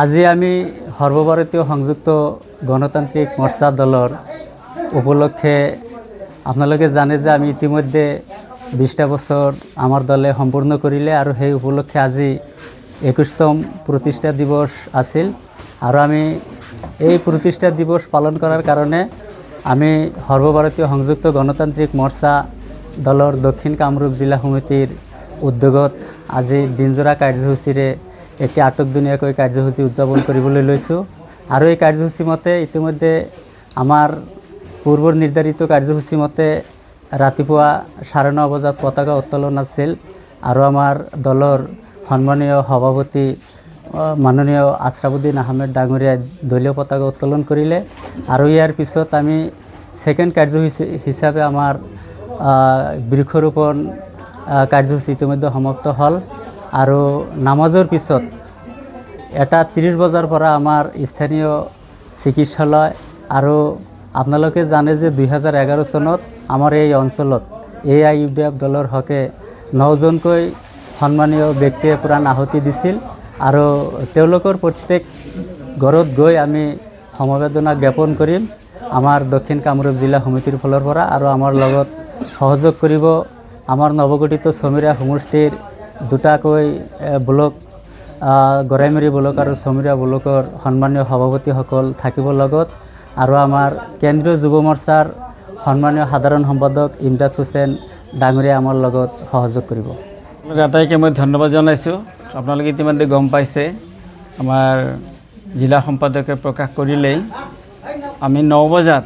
আজি আমি সর্বভারতীয় সংযুক্ত গণতান্ত্রিক মোর্চা দলর উপলক্ষে আপনাদের জানে যে আমি ইতিমধ্যে 20টা বছর আমার দলে সম্পূর্ণ করিলে আর সেই উপলক্ষে আজি 21তম প্রতিষ্ঠা দিবস আছিল আর আমি এই প্রতিষ্ঠা দিবস পালন করার কারণে আমি সর্বভারতীয় সংযুক্ত গণতান্ত্রিক মোর্চা দলর দক্ষিণ কামরূপ জিলা সমিতির উদ্যোগত আজি দিনজোৰা কাৰ্যসূচীৰে একটি আটকদিনীয়াকৈ কাৰ্যসূচী উদযাপন কৰিবলৈ লৈছোঁ আৰু এই কাৰ্যসূচী মতে ইতিমধ্যে আমাৰ পূৰ্বৰ নিৰ্ধাৰিত কাৰ্যসূচী মতে ৰাতিপুৱা 9:30 বজাত পতাকা উত্তোলন আছিল আৰু আমাৰ দলৰ সন্মানীয় সভাপতি মাননীয় আশৰাফুদ্দিন আহমেদ ডাঙৰীয়াই দলীয় পতাকা উত্তোলন কৰিলে আৰু ইয়াৰ পিছত আমি সেকেন্ড কাৰ্যসূচী হিচাপে আমাৰ বৃক্ষৰোপণ কাৰ্যসূচী ইতিমধ্যে সমাপ্ত হল আৰু নামাজৰ পিছত 1:30 বজাৰ পৰা আমাৰ স্থানীয় চিকিৎসালয় আৰু আপোনালোকে জানে যে 2011 চনত আমাৰ এই অঞ্চলত AIUDF দলৰ হকে 9জনকৈ সন্মানীয় ব্যক্তিয়ে প্ৰাণ আহুতি দিছিল আৰু তেওঁলোকৰ প্ৰত্যেক ঘৰত গৈ আমি সমবেদনা জ্ঞাপন কৰিম আমাৰ দক্ষিণ কামৰূপ জিলা সমিতিৰ ফালৰ পৰা আৰু আমাৰ লগত সহযোগ কৰিব আমাৰ নৱগঠিত চমিৰা সমষ্টিৰ দুটাকৈ ব্লক গৰাইমাৰী ব্লক আৰু চমিৰা ব্লকৰ সন্মানীয় সভাপতিসকল থাকিব লগত আৰু আমাৰ কেন্দ্ৰীয় যুৱ মৰ্চাৰ সন্মানীয় সাধাৰণ সম্পাদক ইমদাদ হুছেইন ডাঙৰীয়া আমাৰ লগত সহযোগ কৰিব। আটাইকে মই ধন্যবাদ জনাইছোঁ। আপোনালোকে ইতিমধ্যে গম পাইছে আমাৰ জিলা সম্পাদকে প্ৰকাশ কৰিলেই আমি 9 বজাত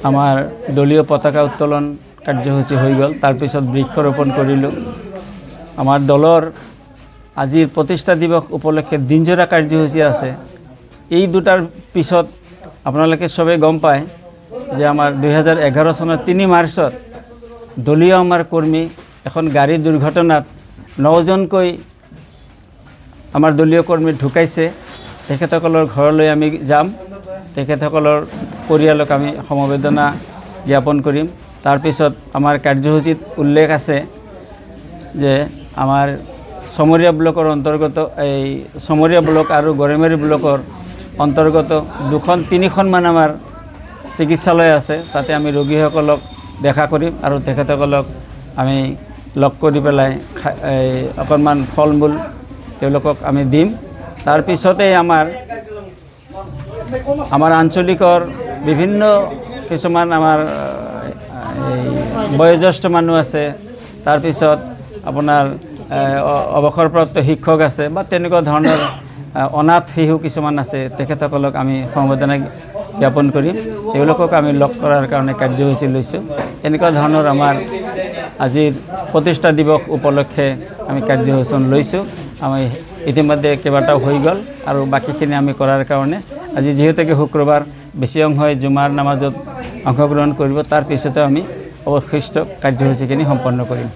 আমাৰ দলীয় পতাকা উত্তোলন কাৰ্যসূচী হৈ গ'ল। তাৰপিছত বৃক্ষৰোপণ কৰিলোঁ। আমাৰ দলৰ আজিৰ প্ৰতিষ্ঠা দিৱস উপলক্ষে দিনজোৰা কাৰ্যসূচী আছে। এই দুটাৰ পিছত আপোনালোকে সবে গম পায় যে আমাৰ 2011 চনৰ 3 মাৰ্চত দলীয় আমাৰ কৰ্মী এখন গাড়ী দুৰ্ঘটনাত 9জনকৈ আমাৰ দলীয় কৰ্মী ঢুকাইছে। তেখেতসকলৰ ঘৰলৈ আমি যাম, তেখেতসকলৰ পৰিয়ালক আমি সমবেদনা জ্ঞাপন কৰিম। তাৰপিছত আমাৰ কাৰ্যসূচীত উল্লেখ আছে যে আমাৰ চমৰীয়া ব্লকৰ অন্তৰ্গত এই চমৰীয়া ব্লক আৰু গৰাইমাৰী ব্লকৰ অন্তৰ্গত 2-3খন আমাৰ চিকিৎসালয় আছে। তাতে আমি ৰোগীসকলক দেখা কৰিম আৰু তেখেতসকলক আমি লগ কৰি পেলাই অকণমান ফল মূল তেওঁলোকক আমি দিম। তাৰপিছতে আমাৰ আঞ্চলিকৰ বিভিন্ন কিছুমান আমাৰ বয়োজ্যেষ্ঠ মানুহ আছে, তাৰপিছত আপোনাৰ অৱসৰপ্ৰাপ্ত শিক্ষক আছে বা তেনেকুৱা ধৰণৰ অনাথ শিশু কিছুমান আছে, তেখেতসকলক আমি সমবেদনা জ্ঞাপন কৰিম। তেওঁলোকক আমি লগ কৰাৰ কাৰণে কাৰ্যসূচী লৈছোঁ। এনেকুৱা ধৰণৰ আমাৰ আজিৰ প্ৰতিষ্ঠা দিৱস উপলক্ষে আমি কাৰ্যসূচী লৈছোঁ। আমি ইতিমধ্যে কেইবাটাও হৈ গ'ল আৰু বাকীখিনি আমি কৰাৰ কাৰণে আজি যিহেতুকে শুক্ৰবাৰ বেছি অংশই জুমাৰ নামাজত অংশগ্ৰহণ কৰিব, তাৰ পিছতে আমি অৱশিষ্ট কাৰ্যসূচীখিনি সম্পন্ন কৰিম।